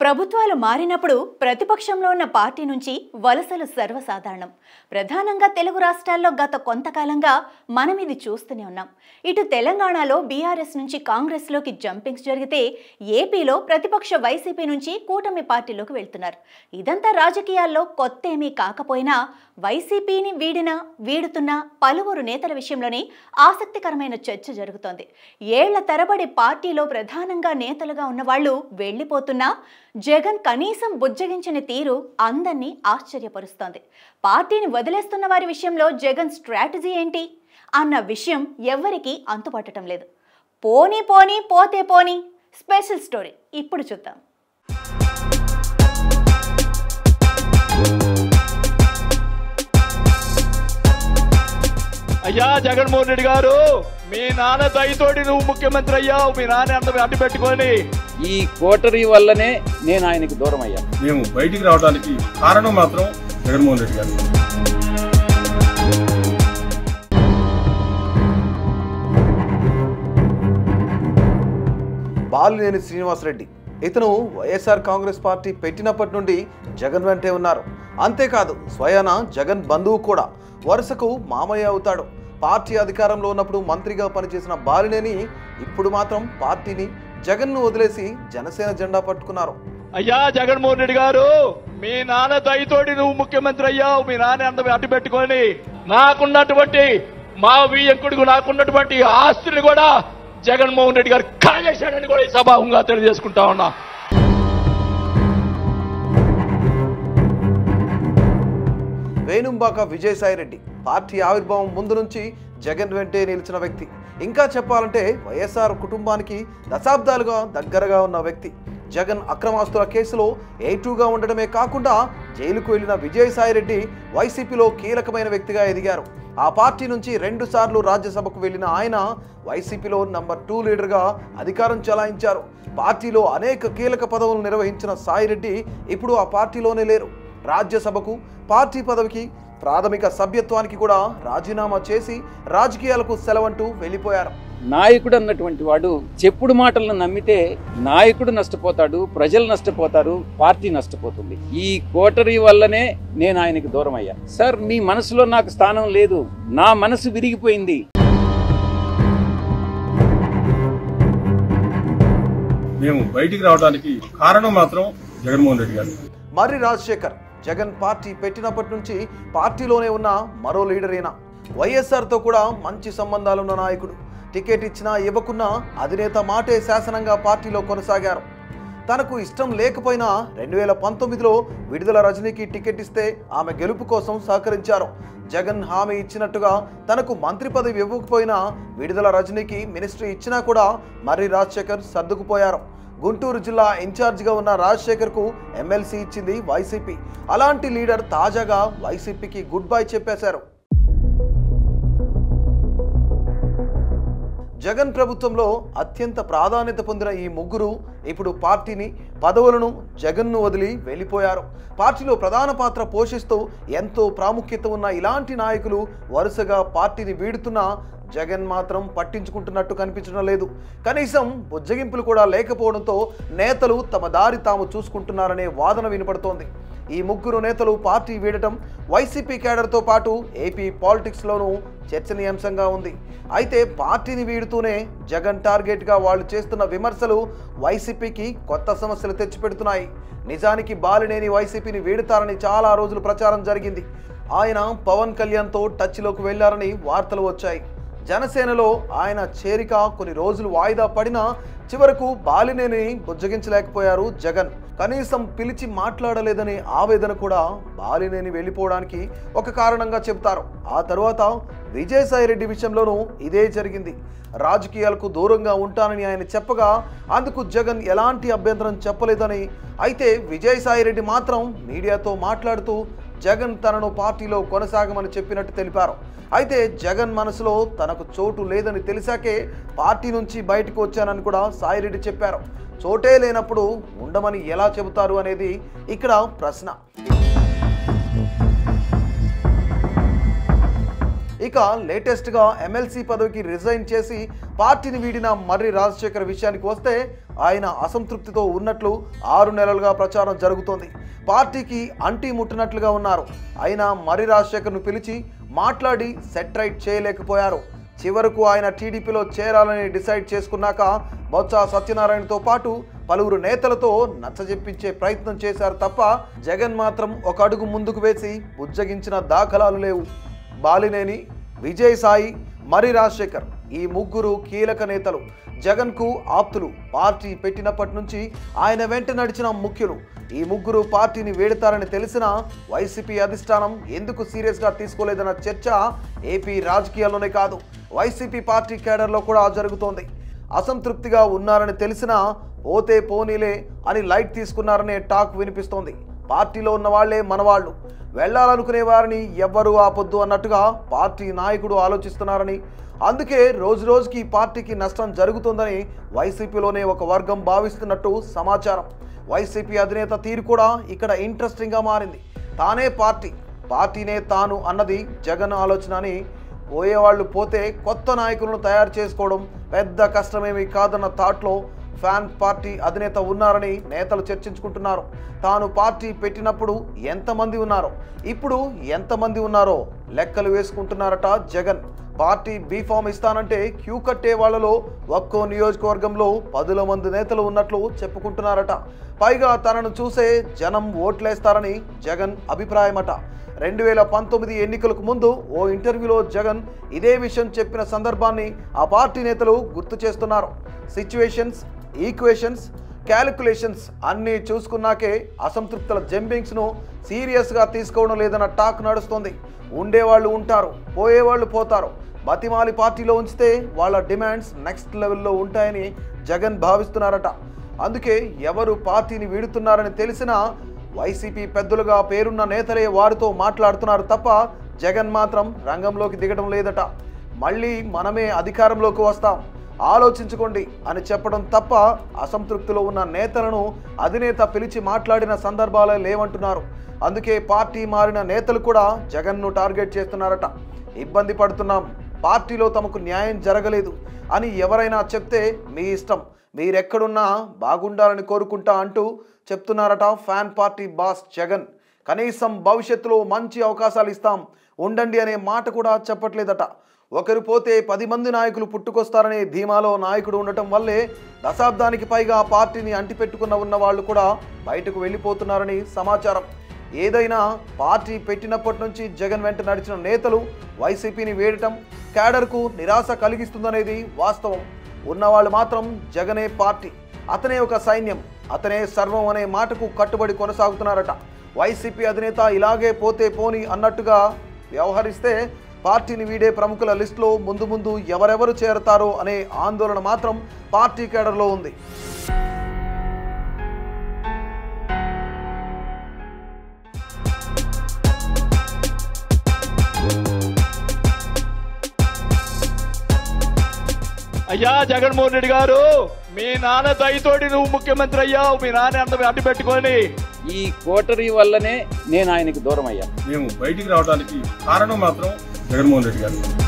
ప్రభుత్వాలు మారినప్పుడు ప్రతిపక్షంలో ఉన్న పార్టీ నుంచి వలసలు సర్వసాధారణం. ప్రధానంగా తెలుగు రాష్ట్రాల్లో గత కొంతకాలంగా మనం ఇది చూస్తూనే ఉన్నాం. ఇటు తెలంగాణలో బీఆర్ఎస్ నుంచి కాంగ్రెస్లోకి జంపింగ్స్ జరిగితే ఏపీలో ప్రతిపక్ష వైసీపీ నుంచి కూటమి పార్టీలోకి వెళ్తున్నారు. ఇదంతా రాజకీయాల్లో కొత్త ఏమీ కాకపోయినా వైసీపీని వీడుతున్న పలువురు నేతల విషయంలోనే ఆసక్తికరమైన చర్చ జరుగుతోంది. ఏళ్ల తరబడి పార్టీలో ప్రధానంగా నేతలుగా ఉన్నవాళ్లు వెళ్లిపోతున్నా జగన్ కనీసం బుజ్జగించిన తీరు అందరినీ ఆశ్చర్యపరుస్తోంది. పార్టీని వదిలేస్తున్న వారి విషయంలో జగన్ స్ట్రాటజీ ఏంటి అన్న విషయం ఎవ్వరికీ అంతుపట్టడం లేదు. పోనీ పోనీ పోతే పోనీ స్పెషల్ స్టోరీ ఇప్పుడు చూద్దాం. అయ్యా జగన్మోహన్ రెడ్డి గారు, మీ నాన్న దయతోటి నువ్వు ముఖ్యమంత్రి అయ్యావు. మీ నాన్న అడ్డు పెట్టుకొని ఈ కోటరీ వల్లనే నేను ఆయనకి దూరం అయ్యా. మేము బయటికి రావడానికి కారణం మాత్రం జగన్మోహన్ రెడ్డి గారు. బాలినేని శ్రీనివాసరెడ్డి ఇతను వైఎస్ఆర్ కాంగ్రెస్ పార్టీ పెట్టినప్పటి నుండి జగన్ వెంటే ఉన్నారు. అంతేకాదు స్వయాన జగన్ బంధువు కూడా. వరుసకు మామయ్య అవుతాడు. పార్టీ అధికారంలో ఉన్నప్పుడు మంత్రిగా పనిచేసిన బాలినేని ఇప్పుడు మాత్రం పార్టీని జగన్ను వదిలేసి జనసేన జెండా పట్టుకున్నారు. అయ్యా జగన్మోహన్ రెడ్డి గారు, మీ నాన్న దయతోటి నువ్వు ముఖ్యమంత్రి అయ్యావు. మీ నాన్న అడ్డు పెట్టుకొని నాకున్నటువంటి మా వియ్యంకుడికి నాకున్నటువంటి ఆస్తులు కూడా జగన్మోహన్ రెడ్డి గారు కాజేశాడని కూడా ఈ సభాముఖంగా తెలియజేసుకుంటా ఉన్నా. వేణుంబాక విజయసాయిరెడ్డి పార్టీ ఆవిర్భావం ముందు నుంచి జగన్ వెంటే నిలిచిన వ్యక్తి. ఇంకా చెప్పాలంటే వైఎస్ఆర్ కుటుంబానికి దశాబ్దాలుగా దగ్గరగా ఉన్న వ్యక్తి. జగన్ అక్రమాస్తుల కేసులో A2గా ఉండటమే కాకుండా జైలుకు వెళ్లిన విజయసాయిరెడ్డి వైసీపీలో కీలకమైన వ్యక్తిగా ఎదిగారు. ఆ పార్టీ నుంచి 2 సార్లు రాజ్యసభకు వెళ్లిన ఆయన వైసీపీలో నంబర్ 2 లీడర్గా అధికారం చెలాయించారు. పార్టీలో అనేక కీలక పదవులు నిర్వహించిన సాయిరెడ్డి ఇప్పుడు ఆ పార్టీలోనే లేరు. రాజ్యసభకు, పార్టీ పదవికి, ప్రాథమిక సభ్యత్వానికి కూడా రాజీనామా చేసి రాజకీయాలకు సెలవంటూ వెళ్ళిపోయారు. నాయకుడు అన్నటువంటి వాడు చెప్పుడు మాటలను నమ్మితే నాయకుడు నష్టపోతాడు, ప్రజలు నష్టపోతారు, పార్టీ నష్టపోతుంది. ఈ కోటరీ వల్లనే నేను ఆయనకి దూరం అయ్యా. సార్, మీ మనసులో నాకు స్థానం లేదు. నా మనసు విరిగిపోయింది. మేము బయటికి రావడానికి కారణం మాత్రం జగన్మోహన్ రెడ్డి గారు. మర్రి రాజశేఖర్ జగన్ పార్టీ పెట్టినప్పటి నుంచి పార్టీలోనే ఉన్న మరో లీడర్ అయినా వైఎస్ఆర్తో కూడా మంచి సంబంధాలున్న నాయకుడు. టికెట్ ఇచ్చినా ఇవ్వకున్నా అధినేత మాటే శాసనంగా పార్టీలో కొనసాగారు. తనకు ఇష్టం లేకపోయినా 2019లో విడుదల రజనీకి టికెట్ ఇస్తే ఆమె గెలుపు కోసం సహకరించారు. జగన్ హామీ ఇచ్చినట్టుగా తనకు మంత్రి పదవి ఇవ్వకపోయినా విడుదల రజనీకి మినిస్ట్రీ ఇచ్చినా కూడా మర్రి రాజశేఖర్ సర్దుకుపోయారు. గుంటూరు జిల్లా ఇన్ఛార్జిగా ఉన్న రాజశేఖర్కు ఎమ్మెల్సీ ఇచ్చింది వైసీపీ. అలాంటి లీడర్ తాజాగా వైసీపీకి గుడ్ బై చెప్పేశారు. జగన్ ప్రభుత్వంలో అత్యంత ప్రాధాన్యత పొందిన ఈ ముగ్గురు ఇప్పుడు పార్టీని, పదవులను జగన్ను వదిలి వెళ్ళిపోయారు. పార్టీలో ప్రధాన పాత్ర పోషిస్తూ ఎంతో ప్రాముఖ్యత ఉన్న ఇలాంటి నాయకులు వరుసగా పార్టీని వీడుతున్నా జగన్ మాత్రం పట్టించుకుంటున్నట్టు కనిపించడం లేదు. కనీసం బుజ్జగింపులు కూడా లేకపోవడంతో నేతలు తమ దారి తాము చూసుకుంటున్నారనే వాదన వినపడుతోంది. ఈ ముగ్గురు నేతలు పార్టీ వీడటం వైసీపీ కేడర్తో పాటు ఏపీ పాలిటిక్స్లోనూ చర్చనీయాంశంగా ఉంది. అయితే పార్టీని వీడుతూనే జగన్ టార్గెట్గా వాళ్ళు చేస్తున్న విమర్శలు వైసీపీకి కొత్త సమస్యలు తెచ్చిపెడుతున్నాయి. నిజానికి బాలినేని వైసీపీని వీడుతారని చాలా రోజులు ప్రచారం జరిగింది. ఆయన పవన్ కళ్యాణ్తో టచ్లోకి వెళ్లారని వార్తలు వచ్చాయి. జనసేనలో ఆయన చేరిక కొన్ని రోజులు వాయిదా పడినా చివరకు బాలినేని బుజ్జగించలేకపోయారు జగన్. కనీసం పిలిచి మాట్లాడలేదనే ఆవేదన కూడా బాలినేని వెళ్ళిపోవడానికి ఒక కారణంగా చెబుతారు. ఆ తరువాత విజయసాయిరెడ్డి విషయంలోనూ ఇదే జరిగింది. రాజకీయాలకు దూరంగా ఉంటానని ఆయన చెప్పగా అందుకు జగన్ ఎలాంటి అభ్యంతరం చెప్పలేదని, అయితే విజయసాయిరెడ్డి మాత్రం మీడియాతో మాట్లాడుతూ జగన్ తనను పార్టీలో కొనసాగమని చెప్పినట్టు తెలిపారు. అయితే జగన్ మనసులో తనకు చోటు లేదని తెలిసాకే పార్టీ నుంచి బయటకు వచ్చానని కూడా సాయిరెడ్డి చెప్పారు. చోటే లేనప్పుడు ఉండమని ఎలా చెబుతారు అనేది ఇక్కడ ప్రశ్న. ఇక లేటెస్ట్గా ఎమ్మెల్సీ పదవికి రిజైన్ చేసి పార్టీని వీడిన మర్రి రాజశేఖర్ విషయానికి వస్తే ఆయన అసంతృప్తితో ఉన్నట్లు 6 నెలలుగా ప్రచారం జరుగుతోంది. పార్టీకి అంటీ ముట్టినట్లుగా ఉన్నారు. అయినా మర్రి రాజశేఖర్ను పిలిచి మాట్లాడి సెట్ రైట్ చేయలేకపోయారు. చివరకు ఆయన టీడీపీలో చేరాలని డిసైడ్ చేసుకున్నాక బొత్స సత్యనారాయణతో పాటు పలువురు నేతలతో నచ్చజెప్పించే ప్రయత్నం చేశారు తప్ప జగన్ మాత్రం ఒక అడుగు ముందుకు వేసి బుజ్జగించిన దాఖలాలు లేవు. బాలినేని, విజయసాయి, మర్రి రాజశేఖర్ ఈ ముగ్గురు కీలక నేతలు. జగన్కు ఆప్తులు. పార్టీ పెట్టినప్పటి నుంచి ఆయన వెంట నడిచిన ముఖ్యులు. ఈ ముగ్గురు పార్టీని వేడతారని తెలిసినా వైసీపీ అధిష్టానం ఎందుకు సీరియస్గా తీసుకోలేదన్న చర్చ ఏపీ రాజకీయాల్లోనే కాదు, వైసీపీ పార్టీ కేడర్లో కూడా జరుగుతోంది. అసంతృప్తిగా ఉన్నారని తెలిసినా పోతే పోనీలే అని లైట్ తీసుకున్నారనే టాక్ వినిపిస్తోంది. పార్టీలో ఉన్న వాళ్లే మనవాళ్లు, వెళ్లాలనుకునే వారిని ఎవ్వరూ ఆపొద్దు అన్నట్టుగా పార్టీ నాయకుడు ఆలోచిస్తున్నారని, అందుకే రోజు రోజుకి పార్టీకి నష్టం జరుగుతుందని వైసీపీలోనే ఒక వర్గం భావిస్తున్నట్టు సమాచారం. వైసీపీ అధినేత తీరు కూడా ఇక్కడ ఇంట్రెస్టింగ్గా మారింది. తానే పార్టీనే తాను అన్నది జగన్ ఆలోచన అని, పోయేవాళ్లు పోతే కొత్త నాయకులను తయారు చేసుకోవడం పెద్ద కష్టమేమీ కాదన్న థాట్లో ఫ్యాన్ పార్టీ అధినేత ఉన్నారని నేతలు చర్చించుకుంటున్నారు. తాను పార్టీ పెట్టినప్పుడు ఎంతమంది ఉన్నారో, ఇప్పుడు ఎంతమంది ఉన్నారో లెక్కలు వేసుకుంటున్నారట జగన్. పార్టీ బీఫామ్ ఇస్తానంటే క్యూ కట్టే వాళ్లలో ఒక్కో నియోజకవర్గంలో 10 మంది నేతలు ఉన్నట్లు చెప్పుకుంటున్నారట. పైగా తనను చూసే జనం ఓట్లేస్తారని జగన్ అభిప్రాయమట. 2019 ఎన్నికలకు ముందు ఓ ఇంటర్వ్యూలో జగన్ ఇదే విషయం చెప్పిన సందర్భాన్ని ఆ పార్టీ నేతలు గుర్తు చేస్తున్నారు. సిచ్యువేషన్స్, ఈక్వేషన్స్, క్యాలిక్యులేషన్స్ అన్నీ చూసుకున్నాకే అసంతృప్తుల జంపింగ్స్ను సీరియస్గా తీసుకోవడం లేదన్న టాక్ నడుస్తోంది. ఉండేవాళ్ళు ఉంటారు, పోయేవాళ్ళు పోతారు. బతిమాలి పార్టీలో ఉంచితే వాళ్ళ డిమాండ్స్ నెక్స్ట్ లెవెల్లో ఉంటాయని జగన్ భావిస్తున్నారట. అందుకే ఎవరు పార్టీని వీడుతున్నారని తెలిసినా వైసీపీ పెద్దలుగా పేరున్న నేతలే వారితో మాట్లాడుతున్నారు తప్ప జగన్ మాత్రం రంగంలోకి దిగడం లేదట. మళ్ళీ మనమే అధికారంలోకి వస్తాం, ఆలోచించుకోండి అని చెప్పడం తప్ప అసంతృప్తిలో ఉన్న నేతలను అధినేత పిలిచి మాట్లాడిన సందర్భాలే లేవంటున్నారు. అందుకే పార్టీ మారిన నేతలు కూడా జగన్ను టార్గెట్ చేస్తున్నారట. ఇబ్బంది పడుతున్నాం, పార్టీలో తమకు న్యాయం జరగలేదు అని ఎవరైనా చెప్తే మీ ఇష్టం, మీరెక్కడున్నా బాగుండాలని కోరుకుంటా అంటూ చెప్తున్నారట ఫ్యాన్ పార్టీ బాస్ జగన్. కనీసం భవిష్యత్తులో మంచి అవకాశాలు ఇస్తాం, ఉండండి అనే మాట కూడా చెప్పట్లేదట. ఒకరు పోతే 10 మంది నాయకులు పుట్టుకొస్తారనే ధీమాలో నాయకుడు ఉండటం వల్లే దశాబ్దానికి పైగా పార్టీని అంటిపెట్టుకున్న ఉన్న వాళ్ళు కూడా బయటకు వెళ్ళిపోతున్నారని సమాచారం. ఏదైనా పార్టీ పెట్టినప్పటి నుంచి జగన్ వెంట నడిచిన నేతలు వైసీపీని వేడటం క్యాడర్కు నిరాశ కలిగిస్తుందనేది వాస్తవం. ఉన్నవాళ్ళు మాత్రం జగనే పార్టీ, అతనే ఒక సైన్యం, అతనే సర్వం అనే మాటకు కట్టుబడి కొనసాగుతున్నారట. వైసీపీ అధినేత ఇలాగే పోతే పోని అన్నట్టుగా వ్యవహరిస్తే పార్టీని వీడే ప్రముఖుల లిస్టులో ముందు ఎవరెవరు చేరతారో అనే ఆందోళన మాత్రం పార్టీ కేడర్లో ఉంది. అయ్యా జగన్మోహన్ రెడ్డి గారు, మీ నాన్న దయతోటి నువ్వు ముఖ్యమంత్రి అయ్యావు. మీ నాన్న అంత అడ్డు పెట్టుకొని ఈ కోటరీ వల్లనే నేను ఆయనకి దూరం అయ్యా. మేము బయటికి రావడానికి కారణం మాత్రం జగన్మోహన్ రెడ్డి గారు.